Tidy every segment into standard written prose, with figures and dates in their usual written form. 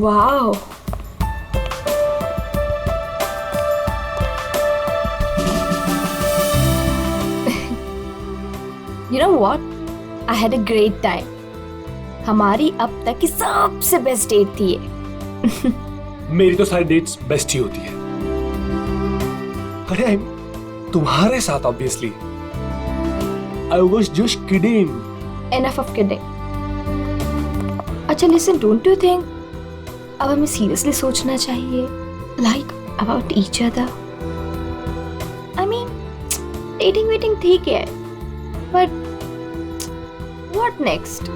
Wow. You know what? I had a great time. हमारी अब तक की सबसे बेस्ट डेट थी ये. मेरी तो सारी डेट्स बेस्ट ही होती है. अरे तुम्हारे साथ obviously. I was just kidding. Enough of kidding. अच्छा listen, don't you think अब हमें seriously सोचना चाहिए like about each other? I mean, dating ठीक है, but what next?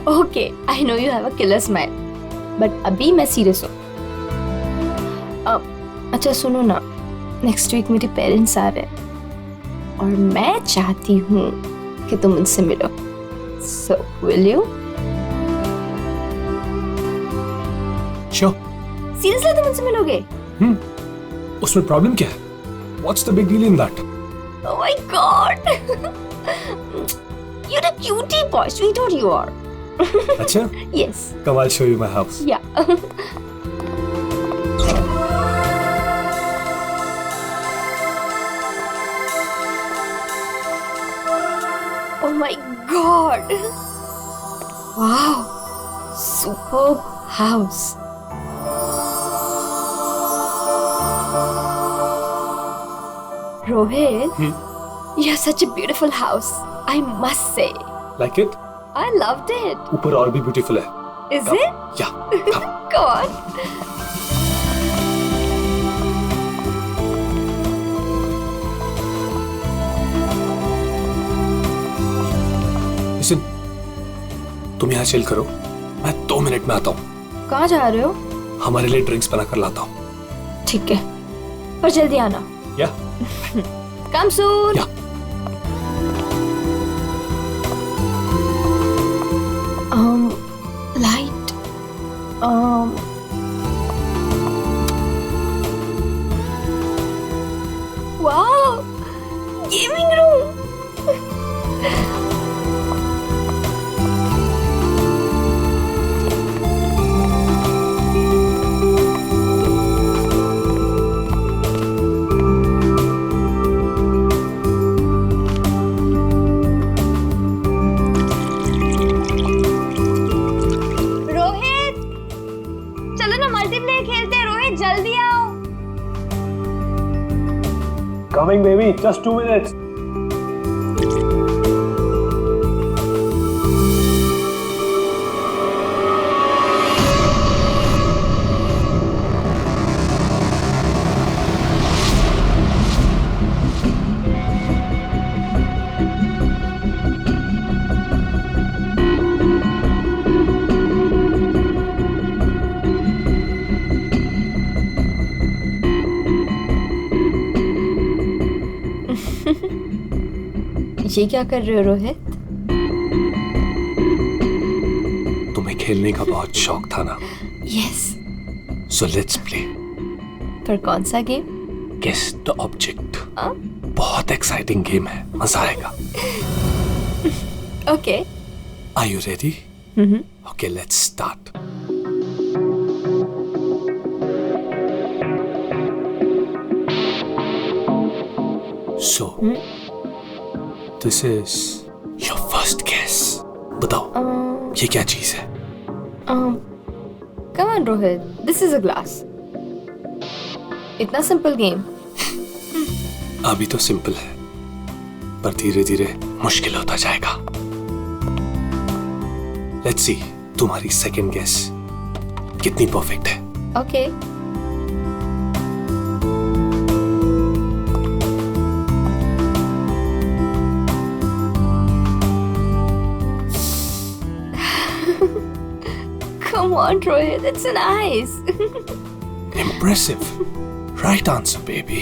Okay, I know you have a killer smile, but अभी मैं serious हूँ. अच्छा सुनो ना, नेक्स्ट वीक मेरे पेरेंट्स आ रहे हैं और मैं चाहती हूँ कि तुम उनसे मिलो. So will you? Sure. Seriously तुम उनसे मिलोगे? उसमें प्रॉब्लम क्या है? What's the big deal in that? Oh my God! You're a cutie boy, sweetheart you are. अच्छा? Yes. Come, I'll show you my house. Yeah. Oh my God! Wow! Superb house. Rohit, you have such a beautiful house. I must say. Like it? I loved it. ऊपर और भी beautiful है. Is Come. it? Yeah. Come. Go on. Listen, तुम यहाँ chill करो. मैं 2 minute में आता हूँ. कहाँ जा रहे हो? हमारे लिए ड्रिंक्स बना कर लाता हूँ. ठीक है, पर जल्दी आना. Yeah. Come soon. Yeah. Light. Wow, gaming room. Rohit, चलो ना मल्टीप्लेयर खेलते हैं. रोहित जल्दी आओ. Coming, baby. Just 2 minutes. ये क्या कर रहे हो रोहित? तुम्हें खेलने का बहुत शौक था ना? यस. So let's play. पर कौन सा गेम? Guess the object. हाँ? बहुत एक्साइटिंग गेम है. मजा आएगा. Okay. Are you ready? Okay, let's start. So, this is your first guess. बताओ, ये क्या चीज है? Come on Rohit, this is a glass. इतना सिंपल गेम. अभी तो सिंपल है, पर धीरे धीरे मुश्किल होता जाएगा. Let's see, तुम्हारी सेकंड गेस कितनी परफेक्ट है. Okay. Come on, Rohit, it's an ice. Impressive. Right answer, baby.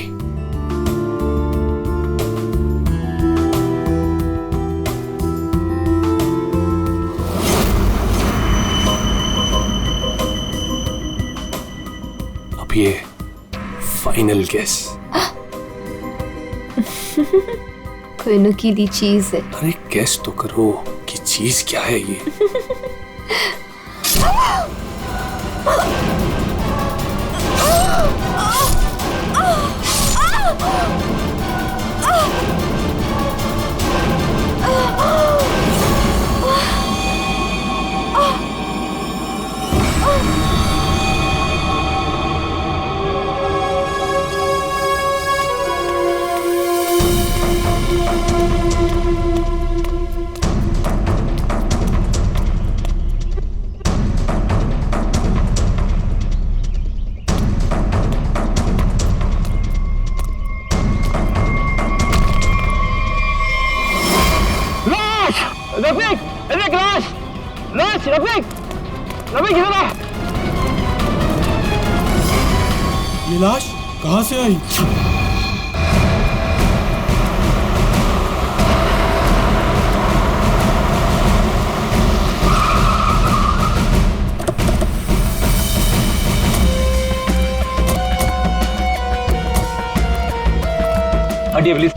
अब ये फाइनल गेस. कोई नुकीली चीज है। अरे गेस तो करो कि चीज क्या है ये। रफीक, रफीक लाश, लाश, रफीक, रफीक इधर आ। ये लाश कहाँ से आई? हटिए प्लीज।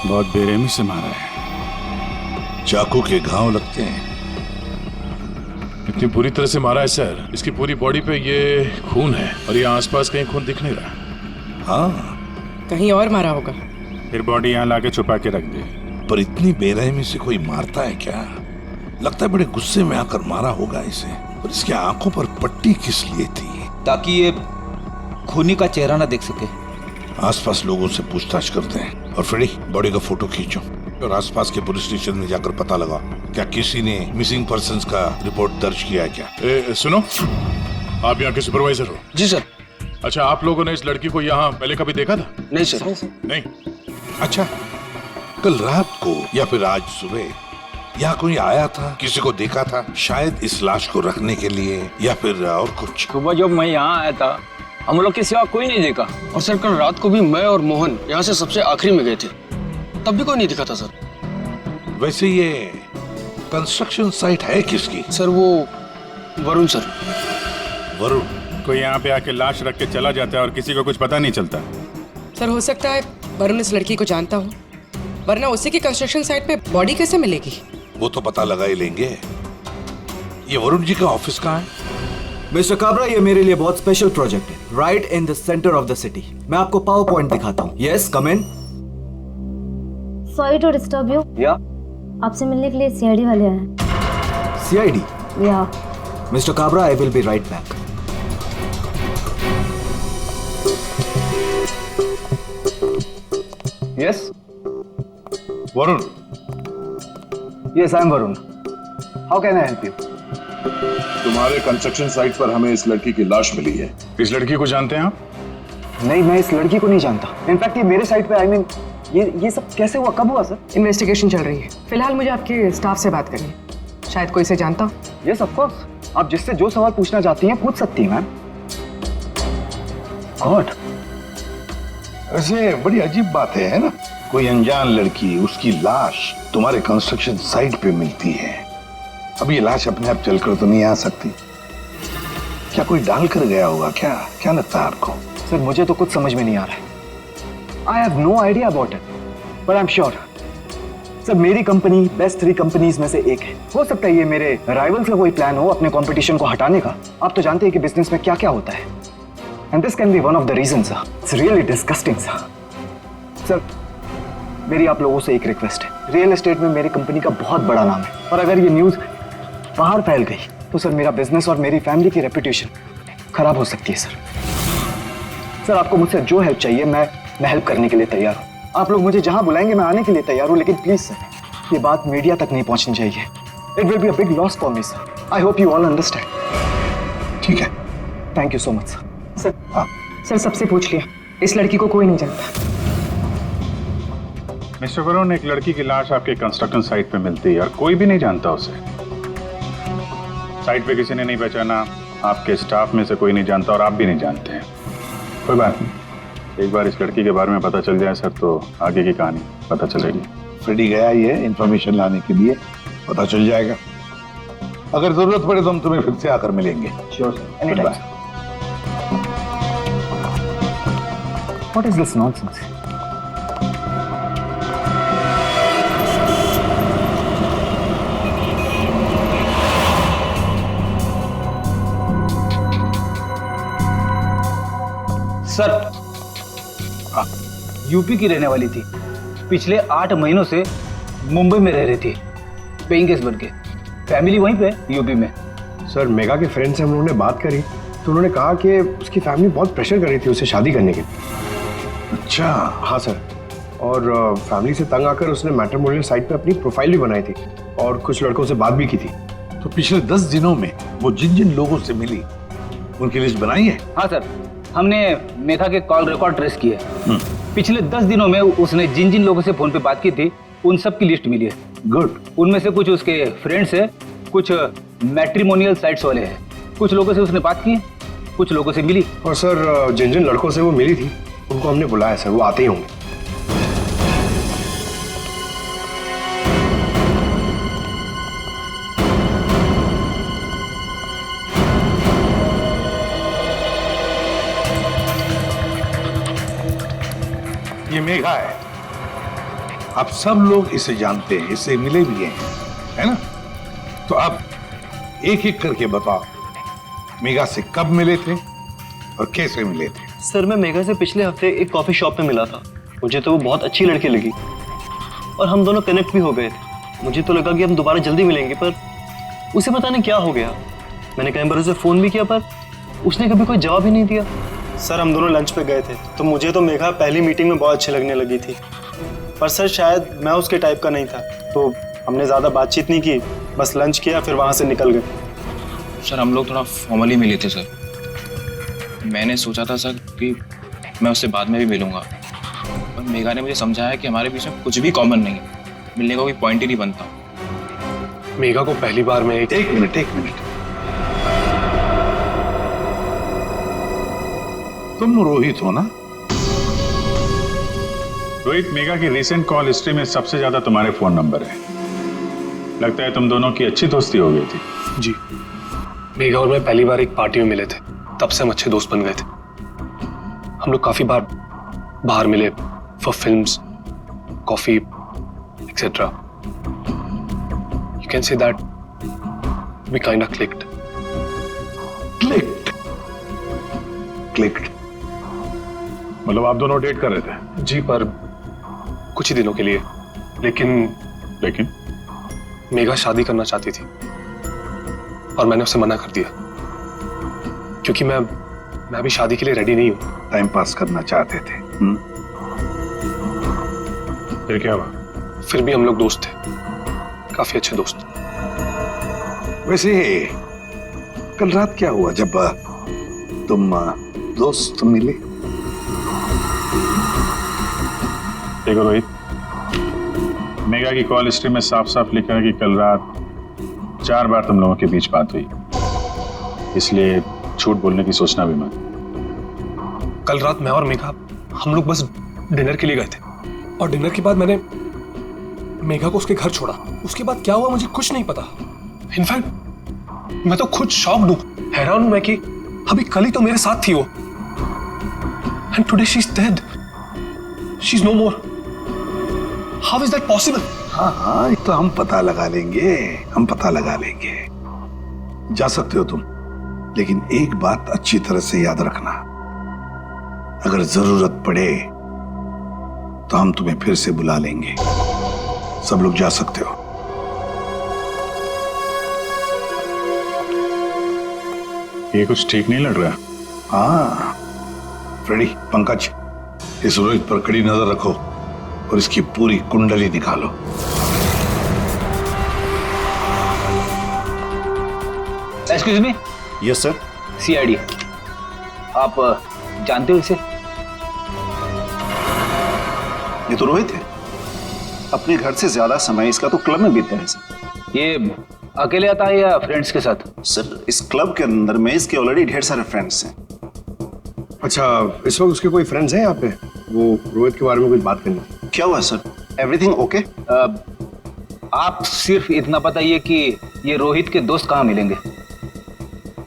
बहुत बेरहमी से मारा है। चाकू के घाव लगते हैं। इतनी बुरी तरह से मारा है सर, इसकी पूरी बॉडी पे ये खून है और ये आसपास कहीं खून दिख नहीं रहा। हाँ, कहीं और मारा होगा। फिर बॉडी यहाँ लाके छुपा के रख दे। पर इतनी बेरहमी से कोई मारता है क्या? लगता है बड़े गुस्से में आकर मारा होगा इसे। और इसकी आंखों पर पट्टी किस लिए थी? ताकि ये खूनी का चेहरा ना देख सके। आसपास लोगों से पूछताछ करते हैं। और फ्रेडी, बॉडी का फोटो खींचो और आसपास के पुलिस स्टेशन में जाकर पता लगाओ क्या किसी ने मिसिंग पर्संस का रिपोर्ट दर्ज किया है क्या? सुनो, आप यहाँ के सुपरवाइजर हो? जी सर। अच्छा, आप लोगों ने इस लड़की को यहाँ पहले कभी देखा था? नहीं सर। नहीं। अच्छा, कल रात को या फिर आज सुबह यहाँ कोई आया था? किसी को देखा था? शायद इस लाश को रखने के लिए या फिर और कुछ? सुबह जब मैं यहाँ आया था हम लोग के सिवा कोई नहीं देखा। और सर कल रात को भी मैं और मोहन यहाँ से सबसे आखिरी में गए थे, तब भी कोई नहीं दिखा था सर। वैसे ये कंस्ट्रक्शन साइट है किसकी? सर वो वरुण सर। वरुण? कोई यहाँ पे आके लाश रख के चला जाता है और किसी को कुछ पता नहीं चलता। सर हो सकता है वरुण इस लड़की को जानता हो, वरना उसी की कंस्ट्रक्शन साइट पे बॉडी कैसे मिलेगी? वो तो पता लगा ही लेंगे। ये वरुण जी का ऑफिस कहाँ है? मिस्टर काबरा, ये मेरे लिए बहुत स्पेशल प्रोजेक्ट है, right in the centre of the city. मैं आपको पावर पॉइंट दिखाता हूँ। Yes, come in. Sorry to disturb you. या आपसे मिलने के लिए सीआईडी वाले आए। सीआईडी? या mister Kabra, I will be right back. Yes Varun? Yes I am Varun. How can I help you? तुम्हारे कंस्ट्रक्शन साइट पर हमें इस लड़की की लाश मिली है। इस लड़की को जानते हैं आप? नहीं, मैं इस लड़की को नहीं जानता। इनफैक्ट ये मेरे साइट पे, आई मीन ये सब कैसे हुआ, कब हुआ सर? इन्वेस्टिगेशन चल रही है। फिलहाल मुझे आपके स्टाफ से बात करनी है। शायद कोई इसे जानता हो। यस ऑफ कोर्स, आप जिससे जो सवाल पूछना चाहती हैं पूछ सकती हैं मैम। गॉड, वैसे बड़ी अजीब बात है ना? कोई अनजान लड़की, उसकी लाश तुम्हारे कंस्ट्रक्शन साइट पे मिलती है। अब ये लाश अपने आप चलकर तो नहीं आ सकती। क्या कोई डाल कर गया होगा? क्या लगता है आपको? सर मुझे तो कुछ समझ में नहीं आ रहा है। I have no idea about it, but I am sure sir मेरी कंपनी बेस्ट 3 कंपनीज में से एक है। हो सकता है ये मेरे राइवल्स का कोई प्लान हो अपने कंपटीशन को हटाने का। आप तो जानते हैं कि बिजनेस में क्या क्या होता है, and this can be one of the reason sir. It's really disgusting sir. मेरी आप लोगों से एक रिक्वेस्ट है, रियल एस्टेट में मेरी कंपनी का बहुत बड़ा नाम है, और अगर ये न्यूज बाहर फैल गई तो सर मेरा बिजनेस और मेरी फैमिली की रेपुटेशन खराब हो सकती है सर। आपको मुझसे जो हेल्प चाहिए मैं हेल्प करने के लिए तैयार हूँ। आप लोग मुझे जहां बुलाएंगे मैं आने के लिए तैयार हूँ, लेकिन प्लीज सर ये बात मीडिया तक नहीं पहुंचनी चाहिए। It will be a big loss for me sir. I hope you all understand. ठीक है, thank you so much sir. Sir सबसे पूछ लिया, इस लड़की को कोई नहीं जानता। मिस्टर वरुण, एक लड़की की लाश आपके कंस्ट्रक्शन साइट पे मिलती है और कोई भी नहीं जानता उसे। साइट पे किसी ने नहीं पहचाना, आपके स्टाफ में से कोई नहीं जानता और आप भी नहीं जानते हैं। कोई बात नहीं, एक बार इस लड़की के बारे में पता चल जाए सर तो आगे की कहानी पता चलेगी। फ्रेडी गया ही है इंफॉर्मेशन लाने के लिए, पता चल जाएगा। अगर जरूरत पड़े तो हम तुम्हें फिर से आकर मिलेंगे। Sure sir, any time. What is this nonsense? Sir, UP की रहने वाली थी, पिछले 8 महीनों से मुंबई में रह रही थी, पेइंग गेस्ट बन के। फैमिली वहीं पे यूपी में। सर, मेगा के फ्रेंड से हम लोगों ने बात करी तो उन्होंने कहा कि उसकी फैमिली बहुत प्रेशर कर रही थी उसे शादी करने के लिए। अच्छा। हाँ सर, और फैमिली से तंग आकर उसने मैट्रिमोनियल साइट पे अपनी प्रोफाइल भी बनाई थी और कुछ लड़कों से बात भी की थी। तो पिछले 10 दिनों में वो जिन जिन लोगों से मिली उनकी लिस्ट बनाई है? हाँ सर, हमने मेघा के कॉल रिकॉर्ड ट्रेस किए। पिछले 10 दिनों में उसने जिन जिन लोगों से फोन पे बात की थी उन सब की लिस्ट मिली है। गुड। उनमें से कुछ उसके फ्रेंड्स है, कुछ मैट्रिमोनियल साइट्स वाले हैं। कुछ लोगों से उसने बात की, कुछ लोगों से मिली। और सर, जिन जिन लड़कों से वो मिली थी उनको हमने बुलाया सर, वो आते ही होंगे। ये मेघा है, आप सब लोग इसे जानते हैं, इससे मिले भी हैं, है ना? तो अब एक एक करके बताओ, मेघा से कब मिले थे और कैसे मिले थे? सर, मैं मेघा से पिछले हफ्ते एक कॉफी शॉप में मिला था। मुझे तो वो बहुत अच्छी लड़की लगी और हम दोनों कनेक्ट भी हो गए थे। मुझे तो लगा कि हम दोबारा जल्दी मिलेंगे, पर उसे पता नहीं क्या हो गया। मैंने कई बार उसे फोन भी किया पर उसने कभी कोई जवाब ही नहीं दिया। सर, हम दोनों लंच पे गए थे तो मुझे तो मेघा पहली मीटिंग में बहुत अच्छी लगने लगी थी, पर सर शायद मैं उसके टाइप का नहीं था, तो हमने ज़्यादा बातचीत नहीं की, बस लंच किया फिर वहाँ से निकल गए। सर, हम लोग थोड़ा फॉर्मली मिले थे सर। मैंने सोचा था सर कि मैं उससे बाद में भी मिलूंगा, पर मेघा ने मुझे समझाया कि हमारे बीच में कुछ भी कॉमन नहीं है, मिलने का कोई पॉइंट ही नहीं बनता। मेघा को पहली बार में एक मिनट, तुम रोहित हो ना? रोहित, मेघा की रिसेंट कॉल हिस्ट्री में सबसे ज्यादा तुम्हारे फोन नंबर है। लगता है तुम दोनों की अच्छी दोस्ती हो गई थी। जी, मेघा और मैं पहली बार एक पार्टी में मिले थे, तब से हम अच्छे दोस्त बन गए थे। हम लोग काफी बार बाहर मिले for films, coffee etcetera. You can say that we kind of clicked. मतलब आप दोनों डेट कर रहे थे? जी, पर कुछ ही दिनों के लिए। लेकिन मेघा शादी करना चाहती थी और मैंने उसे मना कर दिया क्योंकि मैं अभी शादी के लिए रेडी नहीं हूं। टाइम पास करना चाहते थे। फिर क्या हुआ? फिर भी हम लोग दोस्त थे, काफी अच्छे दोस्त। वैसे कल रात क्या हुआ जब तुम दोस्त मिले? देखो रोहित, मेघा की कॉल हिस्ट्री में साफ साफ लिखा है कि कल रात 4 बार तुम लोगों के बीच बात हुई, इसलिए झूठ बोलने की सोचना भी मत। कल रात मैं और मेघा हम लोग बस डिनर के लिए गए थे और डिनर के बाद मैंने मेघा को उसके घर छोड़ा। उसके बाद क्या हुआ मुझे कुछ नहीं पता। इनफैक्ट मैं तो खुद शॉक्ड हूं, हैरान हूं मैं कि अभी कल ही तो मेरे साथ थी वो, and today she is dead, she is no more. How is that possible? हाँ, ये तो हम पता लगा लेंगे, जा सकते हो तुम, लेकिन एक बात अच्छी तरह से याद रखना, अगर जरूरत पड़े तो हम तुम्हें फिर से बुला लेंगे। सब लोग जा सकते हो। ये कुछ ठीक नहीं लग रहा। हाँ फ्रेडी, पंकज, इस रोहित पर कड़ी नजर रखो और इसकी पूरी कुंडली निकालो। Excuse me. Yes sir. CID, आप जानते हो इसे? ये तो रोहित है, अपने घर से ज्यादा समय इसका तो क्लब में बीतता है सर। ये अकेले आता है या फ्रेंड्स के साथ? सर इस क्लब के अंदर में इसके ऑलरेडी ढेर सारे फ्रेंड्स हैं। अच्छा, इस वक्त उसके कोई फ्रेंड्स हैं यहाँ पे? वो रोहित के बारे में कुछ बात करनी थी। क्या हुआ सर? Everything okay? आप सिर्फ इतना बताइए कि ये रोहित के दोस्त कहाँ मिलेंगे?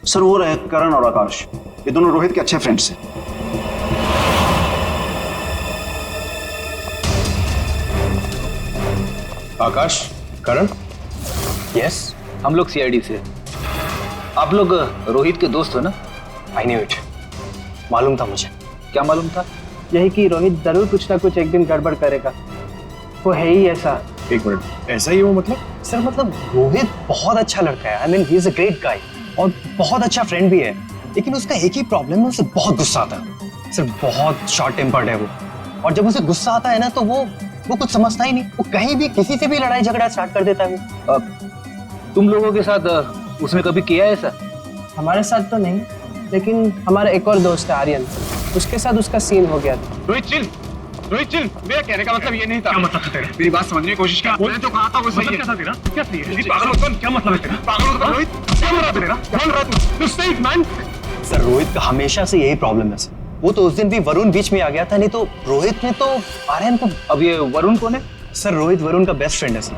सर वो रहे करण और आकाश, ये दोनों रोहित के अच्छे फ्रेंड्स हैं। आकाश, करण? यस, हम लोग सीआईडी से। आप लोग रोहित के दोस्त हो ना? आई न्यू इट, मालूम था मुझे। क्या मालूम था? यही कि रोहित जरूर कुछ ना कुछ एक दिन गड़बड़ करेगा, वो है ही ऐसा। एक मिनट, ऐसा ही वो मतलब? सर मतलब रोहित बहुत अच्छा लड़का है, I mean he is a great guy और बहुत अच्छा फ्रेंड भी है, लेकिन उसका एक ही प्रॉब्लम है, उसे बहुत गुस्सा आता है। सर बहुत शॉर्ट टेम्पर्ड है वो, और जब उसे गुस्सा आता है ना तो वो कुछ समझता ही नहीं, वो कहीं भी किसी से भी लड़ाई झगड़ा स्टार्ट कर देता है। तुम लोगों के साथ उसने कभी किया है ऐसा? हमारे साथ तो नहीं, लेकिन हमारा एक और दोस्त है आर्यन, उसके साथ उसका सीन हो गया था। रोहित चिल, मेरा कहने का मतलब ये नहीं था। क्या मतलब है तेरा? मेरी बात समझने की कोशिश कर। मैंने तो कहा था वो सही है। क्या था तेरा? क्या सही है? पागल मत बन, क्या मतलब है तेरा? पागल मत बन रोहित, क्या बोल रहा है तेरा? क्या बोल रहा है तू? Stay man. सर रोहित का हमेशा से यही प्रॉब्लम है सर, वो तो उस दिन भी वरुण बीच में आ गया था, नहीं तो रोहित ने तो आर्यन को। अब ये वरुण कौन है? सर रोहित वरुण का बेस्ट फ्रेंड है सर,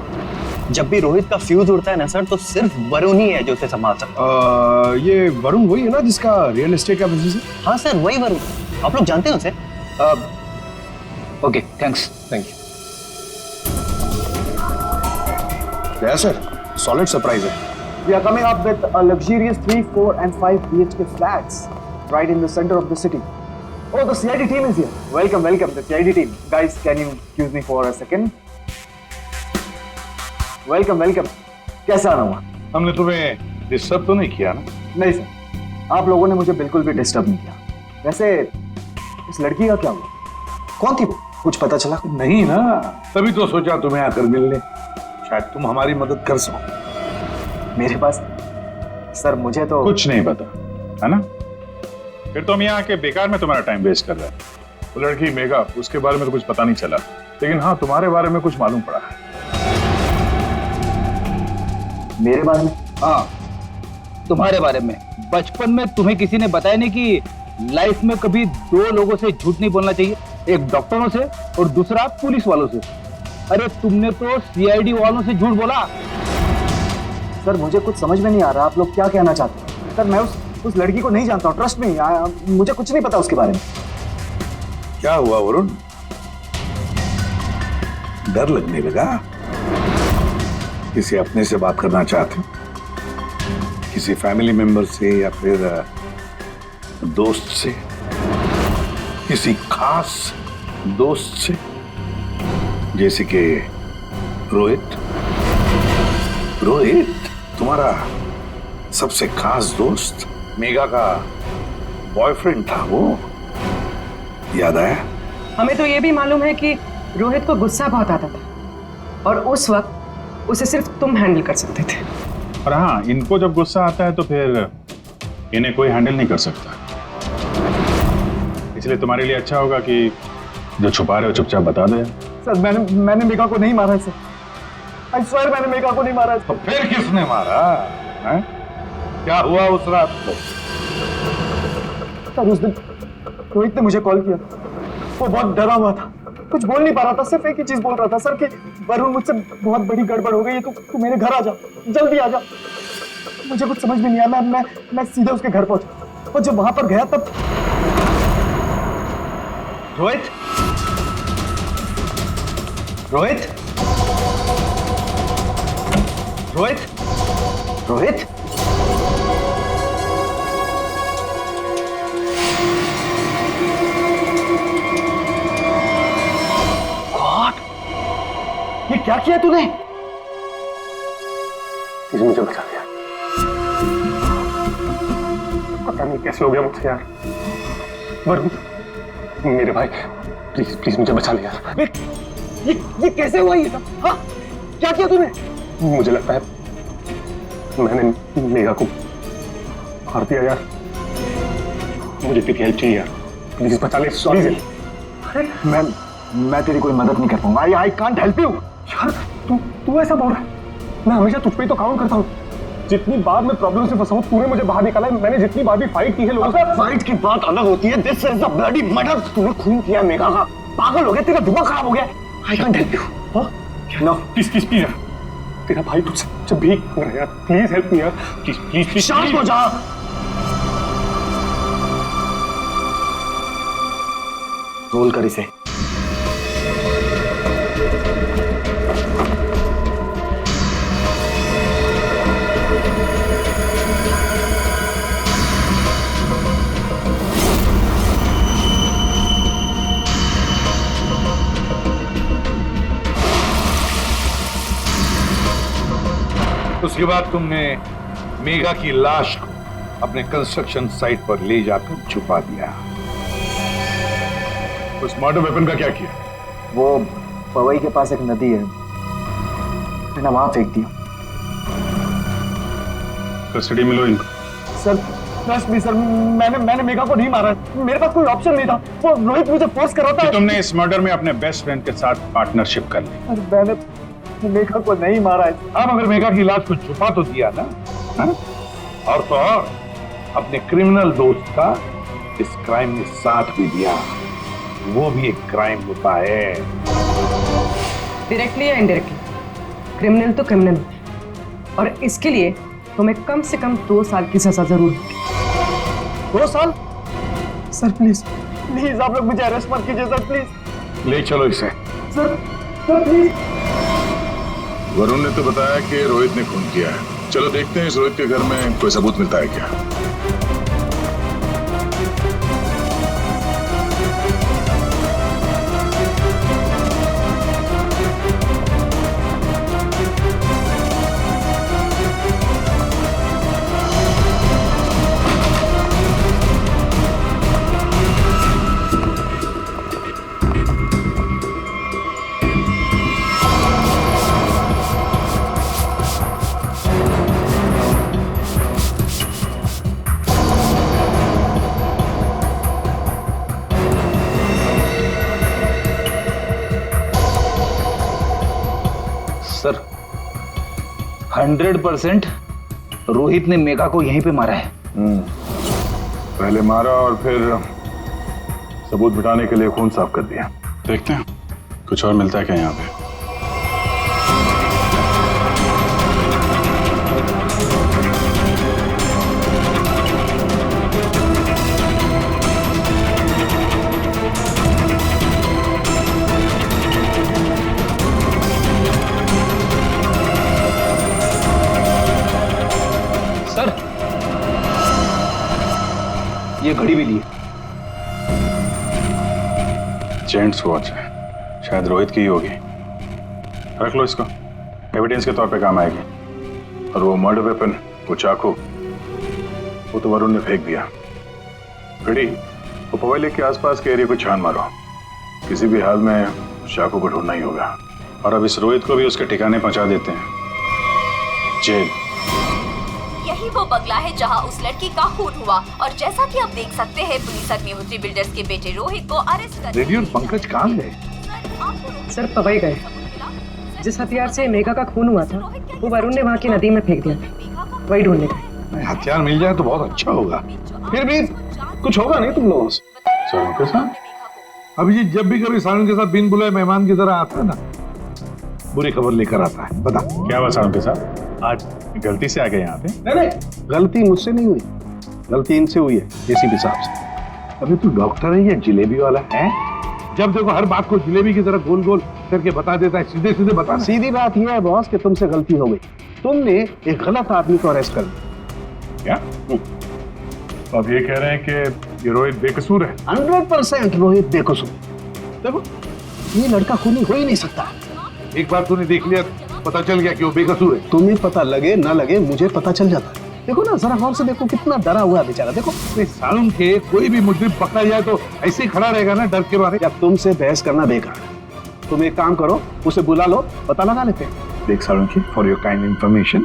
जब भी रोहित का फ्यूज उड़ता है ना सर तो सिर्फ वरुण ही है जो उसे संभाल सकता है। ये वरुण वही है ना जिसका रियल एस्टेट का बिजनेस है? हाँ सर वही वरुण, आप लोग जानते हैं उसे? Okay thanks. Thank you. या सर, सॉलिड सरप्राइज है। We are coming up with a luxurious 3, 4 and 5 BHK flats right in the center of the city. Oh, the CID team is here. Welcome, the CID team. Guys, can you excuse me for a second? Welcome. कैसा आना हुआ? हमने तुम्हें disturb तो नहीं किया ना? नहीं सर, आप लोगों ने मुझे बिल्कुल भी डिस्टर्ब नहीं किया। वैसे इस लड़की का क्या हुआ? कौन थी वो? कुछ पता चला? नहीं ना, तभी तो सोचा तुम्हें आकर मिलने, शायद तुम हमारी मदद कर सको। मेरे पास सर मुझे तो कुछ नहीं पता है ना? फिर तो हम यहाँ आके बेकार में तुम्हारा टाइम वेस्ट कर रहे हैं। वो लड़की मेघा, उसके बारे में तो कुछ पता नहीं चला, लेकिन हाँ तुम्हारे बारे में कुछ मालूम पड़ा है। मेरे बारे में? हाँ तुम्हारे बारे में। बचपन में तुम्हें किसी ने बताया नहीं कि लाइफ में कभी दो लोगों से झूठ नहीं बोलना चाहिए, एक डॉक्टरों से और दूसरा पुलिस वालों से। अरे तुमने तो सीआईडी वालों से झूठ बोला। सर मुझे कुछ समझ में नहीं आ रहा, आप लोग क्या कहना चाहते हैं? सर मैं उस लड़की को नहीं जानता हूँ, ट्रस्ट में मुझे कुछ नहीं पता उसके बारे में। क्या हुआ वरुण, डर लगने लगा? किसी अपने से बात करना चाहते, किसी फैमिली मेंबर से या फिर दोस्त से, किसी खास दोस्त से, जैसे कि रोहित? तुम्हारा सबसे खास दोस्त मेघा का बॉयफ्रेंड था वो, याद आया? हमें तो ये भी मालूम है कि रोहित को गुस्सा बहुत आता था और उस वक्त उसे सिर्फ तुम हैंडल कर सकते थे। और हाँ, इनको जब गुस्सा आता है तो फिर इन्हें कोई हैंडल नहीं कर सकता, इसलिए तुम्हारे लिए अच्छा होगा कि जो छुपा रहे हो चुपचाप बता दो। सर मैंने मेघा को नहीं मारा है सर, आई स्वेयर मैंने मेघा को नहीं मारा है। तो फिर किसने मारा है? क्या हुआ उस रात को? सर उस दिन रोहित ने मुझे कॉल किया, वो बहुत डरा हुआ था, कुछ बोल नहीं पा रहा था, सिर्फ एक ही चीज बोल रहा था सर कि वरुण मुझसे बहुत बड़ी गड़बड़ हो गई है, तू मेरे घर आ जा, जल्दी आ जा। मुझे कुछ समझ में नहीं आया, मैं सीधे उसके घर पहुंचा और जब वहां पर गया तब रोहित रोहित रोहित रोहित गॉड, ये क्या किया तूने? प्लीज मुझे बचा दिया, पता नहीं कैसे हो गया मुझसे यार। वरुण मेरे भाई, प्लीज मुझे बचा लिया। ये कैसे हुआ ये सब? हाँ क्या किया तूने? मुझे लगता है मैंने मेघा को मार दिया यार, मुझे तेरी हेल्प चाहिए यार, प्लीज बचा ले। सॉरी। अरे मैं तेरी कोई मदद नहीं कर पाऊंगा, आई कांट हेल्प यू। यार तू ऐसा बोल रहा है? मैं हमेशा तुझ पे ही तो काउंट करता हूँ। जितनी बार मैं प्रॉब्लम से फंसा हूँ तूने मुझे बाहर निकाला है। मैंने जितनी बार भी फाइट की है लोगों से। फाइट की बात अलग होती है। This is the bloody murder. तूने खून किया मेघा का। पागल हो गया, तेरा दिमाग खराब हो गया। I can't help you. No please please please यार, तेरा भाई तुझसे भीख मांग रहा है यार, प्लीज हेल्प मी यार, प्लीज प्लीज प्लीज। शांत हो जा। रोल कर इसे। उसके बाद तुमने मेघा की लाश को अपने कंस्ट्रक्शन साइट पर ले जाकर छुपा दिया। उस मर्डर वेपन का क्या किया? वो पवई के पास एक नदी है, मैंने वहां फेंक दिया। कस्टडी में लो इनको। सर ट्रस्ट मी सर, मैंने मेघा को नहीं मारा। मेरे पास कोई ऑप्शन नहीं था। वो रोहित मुझे फोर्स कर रहा था। तुमने इस मर्डर में अपने बेस्ट फ्रेंड के साथ पार्टनरशिप कर ली। अरे मैंने मेघा को नहीं मारा है। अब अगर मेघा की लाश को छुपा तो दिया ना, हा? और तो और अपने क्रिमिनल दोस्त का इस क्राइम में साथ भी दिया। वो भी एक क्राइम होता है। डायरेक्टली या इनडायरेक्टली, क्रिमिनल तो क्रिमिनल, और इसके लिए तुम्हें कम से कम 2 साल की सजा जरूर होगी। 2 साल? सर प्लीज प्लीज आप लोग मुझे अरेस्ट मत कीजिए सर, प्लीज। ले चलो इसे। Sir please. वरुण ने तो बताया कि रोहित ने खून किया है। चलो देखते हैं इस रोहित के घर में कोई सबूत मिलता है क्या। सर 100% रोहित ने मेघा को यहीं पे मारा है। पहले मारा और फिर सबूत मिटाने के लिए खून साफ कर दिया। देखते हैं कुछ और मिलता है क्या यहाँ पे। ये घड़ी भी ली है। जेंट्स वॉच है, शायद रोहित की ही होगी। रख लो इसको, एविडेंस के तौर पे काम आएगी। और वो मर्डर वेपन, वो चाकू, वो तो वरुण ने फेंक दिया। घड़ी, वो पवई लेक के आसपास के एरिया को छान मारो। किसी भी हाल में चाकू को ढूंढना ही होगा। और अब इस रोहित को भी उसके ठिकाने पहुंचा देते हैं, जेल। यही वो बंगला है जहां उस लड़की का खून हुआ, और जैसा कि आप देख सकते हैं पुलिस अग्निहोत्री बिल्डर्स के बेटे रोहित को अरेस्ट कर। रेडियो पंकज कहाँ गए? सर पवई गए। जिस हथियार से मेघा का खून हुआ था वो वरुण ने वहाँ की नदी में फेंक दिया था, वही ढूंढने गए। हथियार मिल जाए तो बहुत अच्छा होगा। फिर भी कुछ होगा नहीं तुम लोगों से? सारुण के साथ? अभिजीत जब भी कभी सारुण के साथ बिन बुलाए मेहमान की तरह आता है ना, बुरी खबर लेकर आता है। बता क्या हुआ सारुण के साथ? आज गलती से आ गए यहाँ पे? नहीं, गलती मुझसे नहीं हुई, गलती इनसे हुई है, एसीपी साहब से। अभी तू डॉक्टर है या जिलेबी वाला है? जब देखो हर बात को जिलेबी की तरह गोल गोल करके बता देता है। सीधे सीधे बता। सीधी बात यह है बॉस कि तुमसे गलती हो गई। तुमने एक गलत आदमी को अरेस्ट कर लिया। क्या? तो अब ये कह रहे हैं कि ये रोहित बेकसूर है? 100% रोहित बेकसूर। देखो ये लड़का खूनी हो ही नहीं सकता। एक बार तूने देख लिया, पता चल गया कि वो बेकसूर है। तुम्हें पता लगे ना लगे, मुझे पता चल जाता है। देखो ना, जरा गौर से देखो, कितना डरा हुआ है बेचारा। देखो सारुण के कोई भी मुजरिम पकड़ा जाए तो ऐसे ही खड़ा रहेगा ना डर के मारे। या तुमसे बहस करना बेकार है। तुम एक काम करो, उसे बुला लो, पता लगा लेते हैं। देख सारुण की, फॉर योर काइंड इंफॉर्मेशन,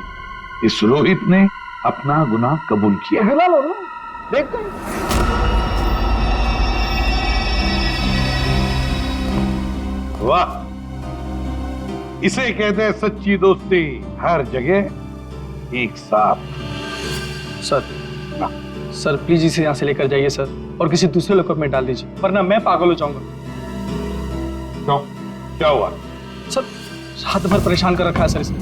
इस रोहित ने अपना गुनाह कबूल किया। बुला लो ना, देखते हैं। वाह, इसे कहते हैं सच्ची दोस्ती। हर जगह एक साथ। सर प्लीज इसे यहाँ से लेकर जाइए सर, और किसी दूसरे लॉकअप में डाल दीजिए, वरना मैं पागल हो जाऊंगा। क्यों, क्या हुआ? सर रात भर परेशान कर रखा है सर इसने।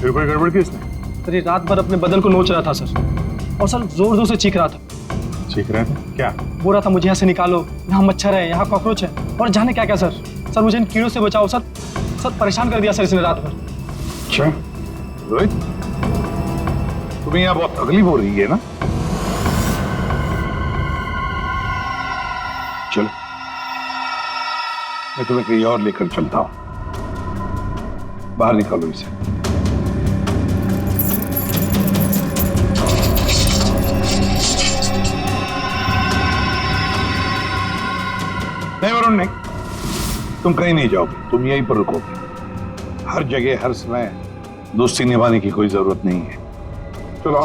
फिर कोई गड़बड़ की इसने? सर ये रात भर अपने बदन को नोच रहा था सर, और सर जोर जोर से चीख रहा था। चीख रहे थे? क्या? बोल रहा था मुझे यहाँ से निकालो, यहाँ मच्छर है, यहाँ कॉकरोच है, और जाने क्या क्या सर। सर मुझे इन कीड़ों से बचाओ सर। सर परेशान कर दिया सर इसने रात भर। अच्छा रोहित, तुम्हें यहाँ बहुत तकलीफ हो रही है ना? चलो मैं तुम्हें कहीं और लेकर चलता हूं। बाहर निकालो इसे। नहीं वरुण नहीं, तुम कहीं नहीं जाओगे, तुम यहीं पर रुकोगे। हर जगह हर समय दोस्ती निभाने की कोई जरूरत नहीं है। चलो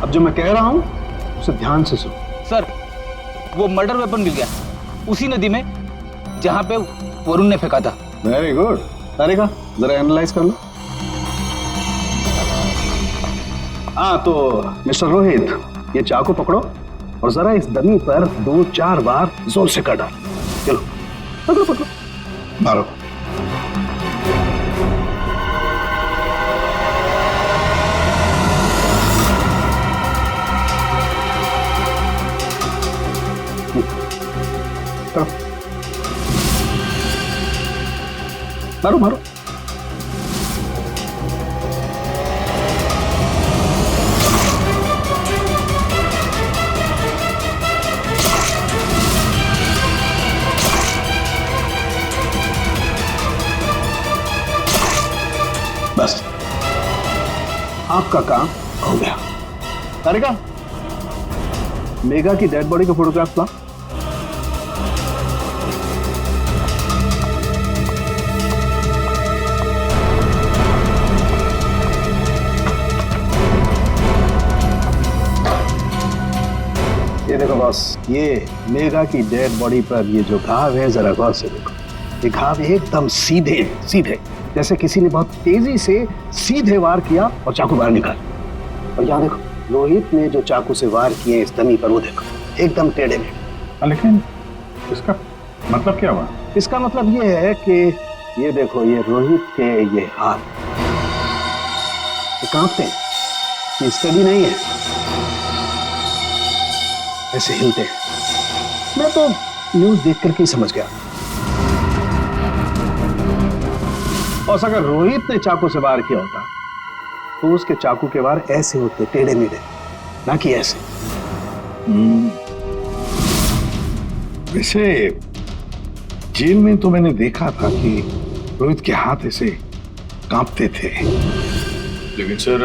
अब जो मैं कह रहा हूं उसे ध्यान से सुनो। सर वो मर्डर वेपन मिल गया उसी नदी में जहां पे वरुण ने फेंका था। Very good. तारिका जरा एनालाइज कर लो। हाँ तो मिस्टर रोहित, ये चाकू पकड़ो और जरा इस डमी पर 2-4 बार जोर से काट डालो। चलो पकड़ो पकड़ो, मारो। मारो मारो। बस आपका काम हो गया। तारिका, मेघा की डेड बॉडी का फोटोग्राफ ला। ये देखो बॉस, ये मेघा की डेड बॉडी पर ये जो घाव है जरा गौर से देखो। ये घाव एकदम सीधे सीधे, जैसे किसी ने बहुत तेजी से सीधे वार किया और चाकू बाहर निकाल। और यहाँ देखो, रोहित ने जो चाकू से वार किए इस डमी पर, वो देखो एकदम टेढ़े मेढ़े। लेकिन इसका मतलब क्या हुआ? इसका मतलब ये है कि ये देखो, ये रोहित के ये हाथ कांपते हैं, ये स्टडी नहीं है, ऐसे हिलते हैं। मैं तो न्यूज देख करके ही समझ गया। और अगर रोहित ने चाकू से वार किया होता तो उसके चाकू के वार ऐसे होते, टेढ़े मेढ़े, ना कि ऐसे। वैसे जेल में तो मैंने देखा था कि रोहित के हाथ ऐसे कांपते थे। लेकिन सर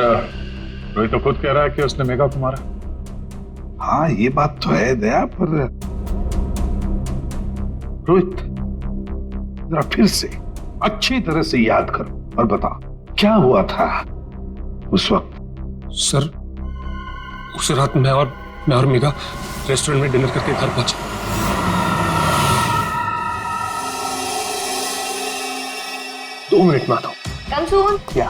रोहित तो खुद कह रहा है कि उसने मेघा को मारा। हाँ ये बात तो है दया, पर रोहित जरा फिर से अच्छी तरह से याद करो और बता क्या हुआ था उस वक्त। सर उस रात मैं और मेघा रेस्टोरेंट में डिनर करके घर पहुंचे। दो मिनट में आता हूं। कम सून। क्या?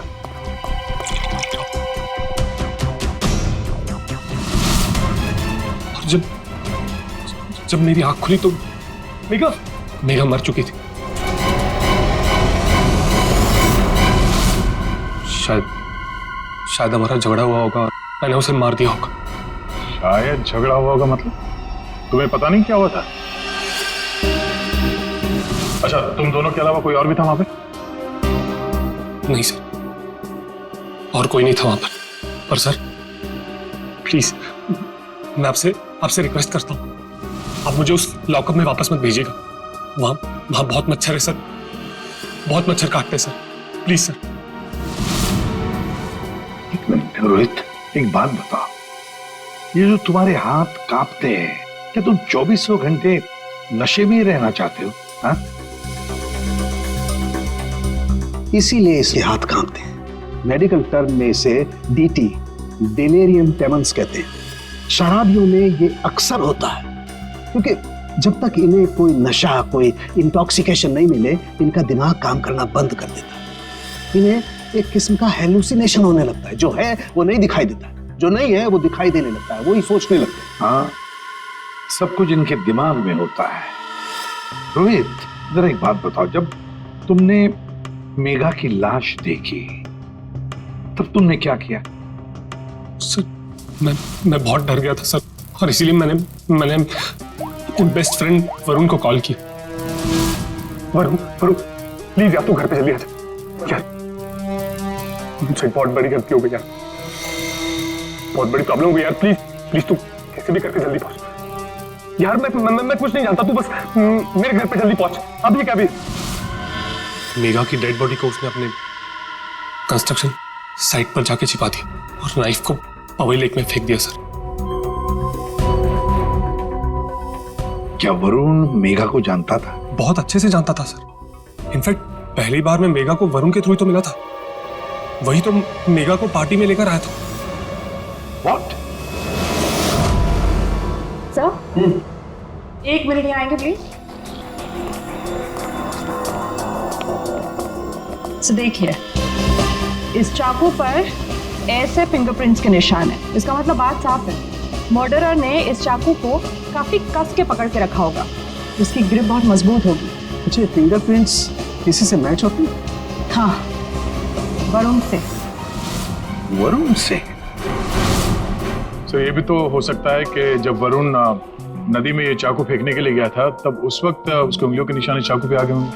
और जब मेरी आंख खुली तो मेघा मर चुकी थी। शायद हमारा झगड़ा हुआ होगा और मैंने उसे मार दिया होगा। शायद झगड़ा हुआ होगा मतलब? तुम्हें पता नहीं क्या हुआ था? अच्छा तुम दोनों के अलावा कोई और भी था वहां पे? नहीं सर, और कोई नहीं था वहां पर सर प्लीज मैं आपसे रिक्वेस्ट करता हूं, आप मुझे उस लॉकअप में वापस मत भेजिएगा। वहां बहुत मच्छर है सर, बहुत मच्छर काटते हैं सर, प्लीज सर। एक मिनट रोहित, एक बात बताओ, ये जो तुम्हारे हाथ कांपते हैं, क्या तुम 24 घंटे नशे में रहना चाहते हो? हाँ? इसीलिए इसके हाथ कांपते हैं। मेडिकल टर्म में इसे डीटी, डिलेरियम टेमन्स कहते हैं। शराबियों में ये अक्सर होता है, क्योंकि जब तक इन्हें कोई नशा, कोई इंटॉक्सिकेशन नहीं मिले, इनका दिमाग काम करना बंद कर देता है। इन्हें एक किस्म का हेलुसिनेशन होने लगता है। जो है वो नहीं दिखाई देता, जो नहीं है वो दिखाई देने लगता है, वही सोचने लगते हैं। हाँ, सब कुछ इनके दिमाग में होता है। रोहित, जरा एक बात बताओ, जब तुमने मेघा की लाश देखी तब तुमने क्या किया? सर, मैं बहुत डर गया था सर, और इसीलिए मैंने अपने बेस्ट फ्रेंड वरुण को कॉल किया। वरुण प्लीज यार, तू घर पे जल्दी आ जा यार, मुझे बहुत बड़ी गलती हो गई यार, बहुत बड़ी प्रॉब्लम हो गई यार। प्लीज तू कैसे भी करके जल्दी पहुंच यार। मैं कुछ नहीं जानता, तू बस मेरे घर पे जल्दी पहुंच। अभी क्या? अभी मेघा की डेड बॉडी को उसने अपने कंस्ट्रक्शन साइट पर जाके छिपा दी और नाइफ को पवई लेक में फेंक दिया सर। क्या वरुण मेघा को जानता था? बहुत अच्छे से जानता था सर। इनफैक्ट पहली बार मैं मेघा को वरुण के थ्रू तो मिला था, वही तो मेघा को पार्टी में लेकर आया था। What? सर, 1 मिनट यहाँ आएंगे प्लीज। तो देखिए, इस चाकू पर ऐसे फिंगरप्रिंट्स के निशान है। इसका मतलब बात साफ है, मर्डरर ने इस चाकू को काफी कस के पकड़ के रखा होगा, इसकी ग्रिप बहुत मजबूत होगी। अच्छा, फिंगरप्रिंट्स किसी से मैच होती? हाँ, वरुण से। वरुण से? तो ये भी तो हो सकता है कि जब वरुण नदी में ये चाकू फेंकने के लिए गया था, तब उस वक्त उसके उंगलियों के निशान चाकू पे आ गए होंगे।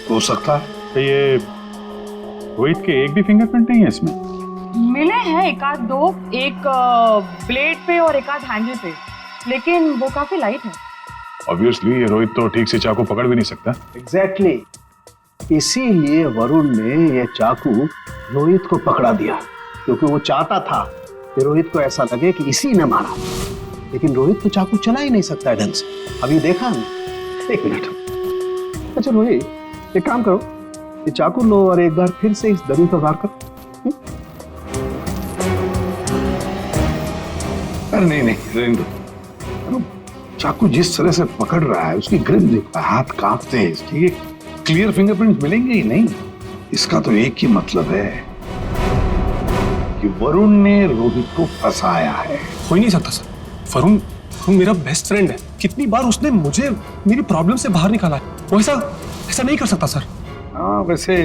हो सकता है। तो ये रोहित के एक भी फिंगरप्रिंट नहीं है इसमें? मिले हैं एक आध दो, एक ब्लेड पे और एक आध हैंडल पे, लेकिन वो काफी लाइट है। ऑब्वियसली ये रोहित तो ठीक से चाकू पकड़ भी नहीं सकता। एग्जैक्टली, इसीलिए वरुण ने ये चाकू रोहित को पकड़ा दिया, क्योंकि वो चाहता था कि रोहित को ऐसा लगे कि इसी ने मारा। लेकिन रोहित तो चाकू चला ही नहीं सकता है ढंग से। अभी देखा ना। 1 मिनट। अच्छा रोहित, एक काम करो, ये चाकू लो और एक बार फिर से इस दरी पर वार करो। अरे नहीं, रहने दो। चाकू जिस तरह से पकड़ रहा है, उसकी ग्रिप देखो, हाथ कांपते हैं इसके, ये क्लियर फिंगरप्रिंट मिलेंगे ही नहीं। इसका तो एक ही मतलब है कि वरुण ने रोहित को फंसाया है। हो ही नहीं सकता सर, वरुण मेरा बेस्ट फ्रेंड है। कितनी बार उसने मुझे मेरी प्रॉब्लम से बाहर निकाला है, वो ऐसा नहीं कर सकता सर। हाँ, वैसे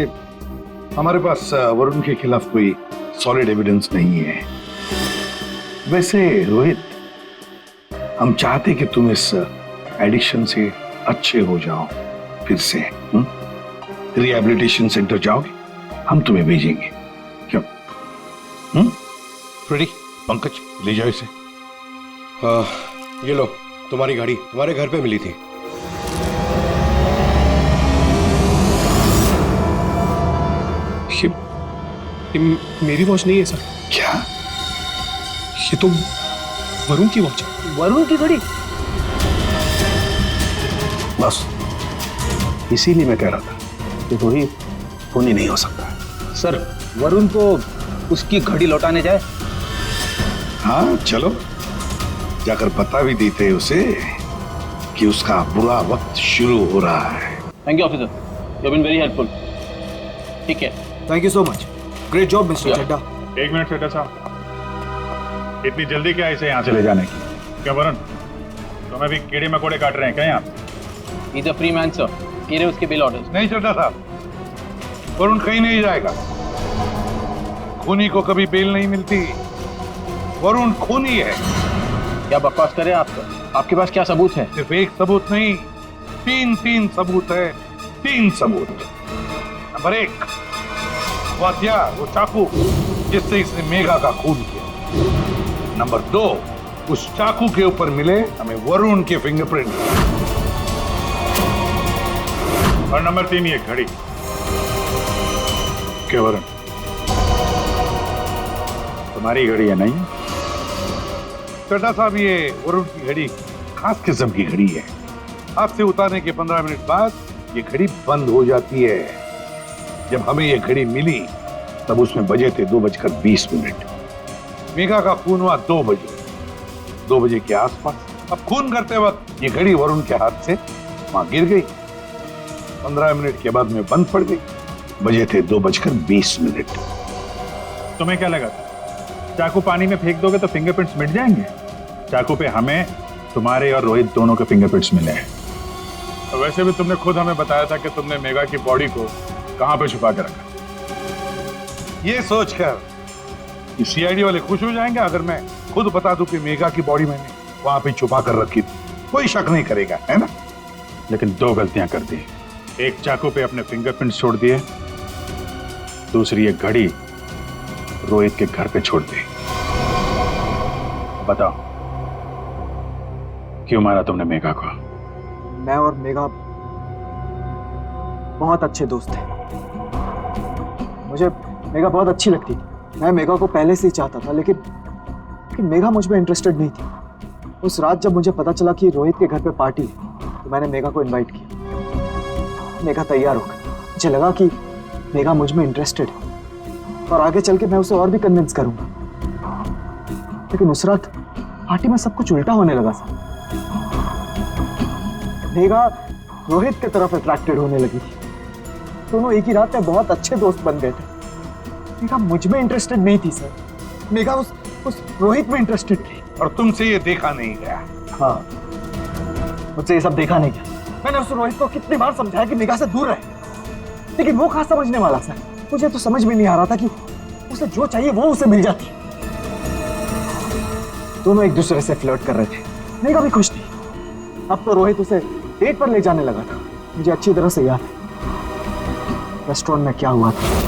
हमारे पास वरुण के खिलाफ कोई सॉलिड एविडेंस नहीं है। वैसे रोहित, हम चाहते कि तुम इस एडिक्शन से अच्छे हो जाओ, फिर से रिहैबिलिटेशन सेंटर जाओगे, हम तुम्हें भेजेंगे। क्यों? रेडी? पंकज, ले जाओ इसे। ये लो, तुम्हारी गाड़ी हमारे घर पे मिली थी। ये मेरी वॉच नहीं है सर। क्या? ये तो वरुण की वॉच है। वरुण की घड़ी? बस इसीलिए मैं कह रहा था कि रोहित खून ही नहीं हो सकता। सर, वरुण को उसकी घड़ी लौटाने जाए? हाँ चलो, जाकर बता भी देते उसे कि उसका बुरा वक्त शुरू हो रहा है। Thank you officer, you have been very helpful. ठीक है, thank you so much, great job mister Chadha. 1 minute Chadha साहब, इतनी जल्दी क्या इसे यहाँ से ले जाने की? क्या वरुण, तुम्हें भी कीड़े मकोड़े काट रहे हैं क्या यहाँ? He is a free man sir, ये रहे उसके बिल ऑर्डर्स। नहीं चड्ढा साहब, वरुण कहीं नहीं जाएगा। खूनी को कभी बेल नहीं मिलती। वरुण खूनी है। क्या बकवास कर रहे हैं आप सर? आपके पास क्या सबूत है? सिर्फ एक सबूत नहीं, 3 सबूत है। 3 सबूत। नंबर 1, वो हथियार, वो चाकू जिससे इसने मेघा का खून किया। नंबर 2, उस चाकू के ऊपर मिले हमें वरुण के फिंगरप्रिंट। और नंबर 3, ये घड़ी। क्या वरुण, तुम्हारी घड़ी है नहीं? चड्ढा साहब, ये वरुण की घड़ी खास किस्म की घड़ी है। हाथ से उतारने के 15 मिनट बाद ये घड़ी बंद हो जाती है। जब हमें ये घड़ी मिली तब उसमें बजे थे 2:20। मेघा का खून हुआ 2 बजे। 2 बजे के आसपास। अब खून करते वक्त ये घड़ी वरुण के हाथ से वहां गिर गई। 15 मिनट के बाद में बंद पड़ गई। बजे थे 2:20। तुम्हें क्या लगा चाकू पानी में फेंक दोगे तो फिंगरप्रिंट्स मिट जाएंगे? चाकू पे हमें, तुम्हारे और रोहित दोनों के फिंगरप्रिंट्स मिले हैं। और वैसे भी तुमने खुद हमें बताया था कि तुमने मेघा की बॉडी को कहां पे छुपा के रखा। ये सोचकर कि सीआईडी वाले खुश हो जाएंगे अगर मैं खुद बता दूं कि मेघा की बॉडी मैंने वहां पे छुपा कर रखी थी, कोई शक नहीं करेगा, है ना? लेकिन 2 गलतियां कर दी। एक चाकू पे अपने फिंगरप्रिंट्स छोड़ दिए, दूसरी एक घड़ी रोहित के घर पे छोड़ दी। बताओ क्यों मारा तुमने मेघा को? मैं और मेघा बहुत अच्छे दोस्त थे। मुझे मेघा बहुत अच्छी लगती थी। मैं मेघा को पहले से ही चाहता था, लेकिन मेघा मुझ में इंटरेस्टेड नहीं थी। उस रात जब मुझे पता चला कि रोहित के घर पे पार्टी है, तो मैंने मेघा को इनवाइट किया। मेघा तैयार हो गई। मुझे लगा कि मेघा मुझ में इंटरेस्टेड है और आगे चल के मैं उसे और भी कन्विंस करूंगा। लेकिन उस रात पार्टी में सब कुछ उल्टा होने लगा सर। मेघा रोहित की तरफ अट्रैक्टेड होने लगी थी। दोनों एक ही रात में बहुत अच्छे दोस्त बन गए थे। मेघा मुझ में इंटरेस्टेड नहीं थी सर। मेघा उस रोहित में इंटरेस्टेड थी। और तुमसे ये देखा नहीं गया? हाँ, मुझसे ये सब देखा नहीं गया। मैंने उस रोहित को कितनी बार समझाया कि मेघा से दूर रहे, लेकिन वो कहाँ समझने वाला सर। मुझे तो समझ में नहीं आ रहा था कि उसे जो चाहिए वो उसे मिल जाती। दोनों एक दूसरे से फ्लर्ट कर रहे थे। मेघा भी खुश थी। अब तो रोहित उसे डेट पर ले जाने लगा था। मुझे अच्छी तरह से याद है रेस्टोरेंट में क्या हुआ था।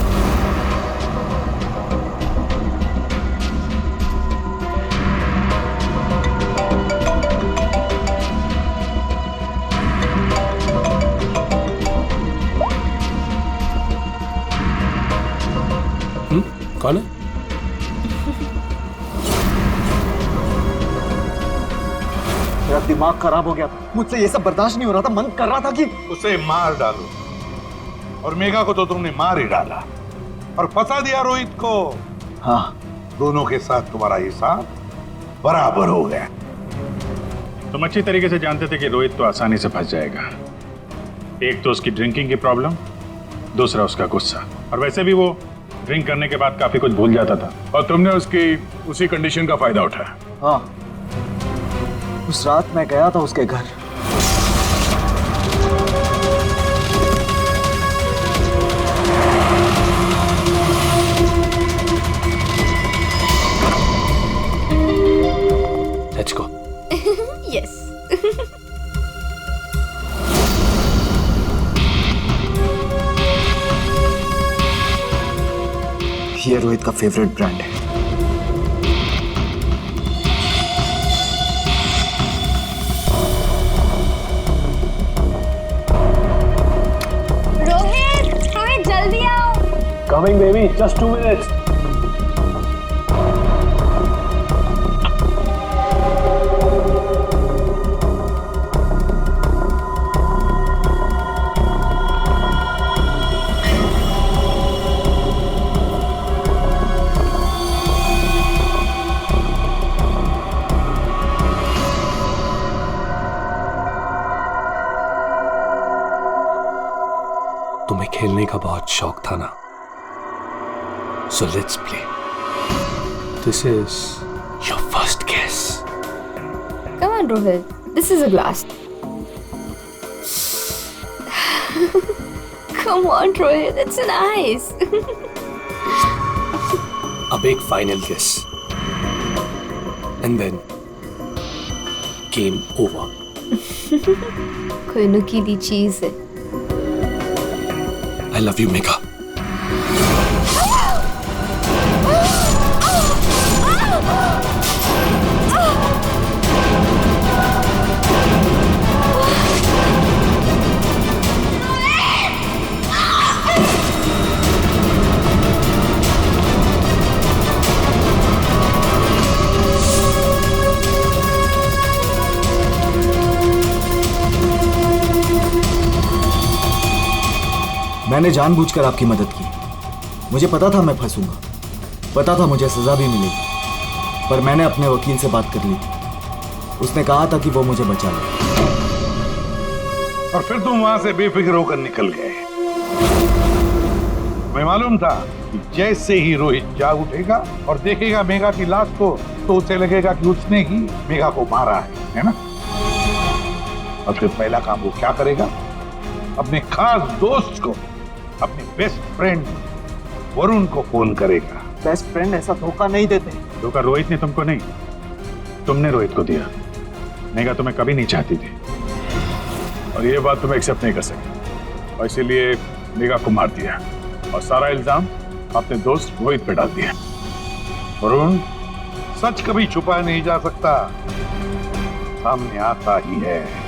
कौन है? मेरा दिमाग खराब हो गया। मुझसे ये सब बर्दाश्त नहीं हो रहा था। मन कर रहा था कि उसे मार डालो। और मेघा को तो तुमने मार ही डाला और फंसा दिया रोहित को। हाँ, दोनों के साथ तुम्हारा हिसाब बराबर हो गया। तुम अच्छी तरीके से जानते थे कि रोहित तो आसानी से फंस जाएगा। एक तो उसकी ड्रिंकिंग की प्रॉब्लम, दूसरा उसका गुस्सा। और वैसे भी वो ड्रिंक करने के बाद काफी कुछ भूल जाता था और तुमने उसकी उसी कंडीशन का फायदा उठाया। हाँ, उस रात मैं गया था उसके घर। Let's go. Yes. ये रोहित का फेवरेट ब्रांड है। रोहित जल्दी आओ। Coming baby, just 2 minutes. तुम्हें खेलने का बहुत शौक था ना, so let's play. This is your first guess. Come on, Rohit. This is a glass. Come on, Rohit. It's nice. अब एक final guess. And then game over. कोई नुकीली चीज है। I love you, Megha. मैंने जानबूझकर आपकी मदद की। मुझे पता था मैं फंसूंगा, पता था मुझे सजा भी मिलेगी, पर मैंने अपने वकील से बात कर ली उसने कहा था कि वो मुझे बचा ले। और फिर तुम वहां से बेफिक्र होकर निकल गए। मैं मालूम था कि जैसे ही रोहित जाग उठेगा और देखेगा मेघा की लाश को, तो उसे लगेगा कि उसने ही मेघा को मारा है ना? और फिर पहला काम वो क्या करेगा? अपने खास दोस्त को, अपने बेस्ट फ्रेंड वरुण को फोन करेगा। बेस्ट फ्रेंड ऐसा धोखा नहीं देते। धोखा रोहित ने तुमको नहीं, तुमने रोहित को दिया। मेघा तुम्हें कभी नहीं चाहती थी और ये बात तुम एक्सेप्ट नहीं कर सके, और इसीलिए मेघा को मार दिया और सारा इल्जाम अपने दोस्त रोहित पे डाल दिया। वरुण, सच कभी छुपाया नहीं जा सकता, सामने आता ही है।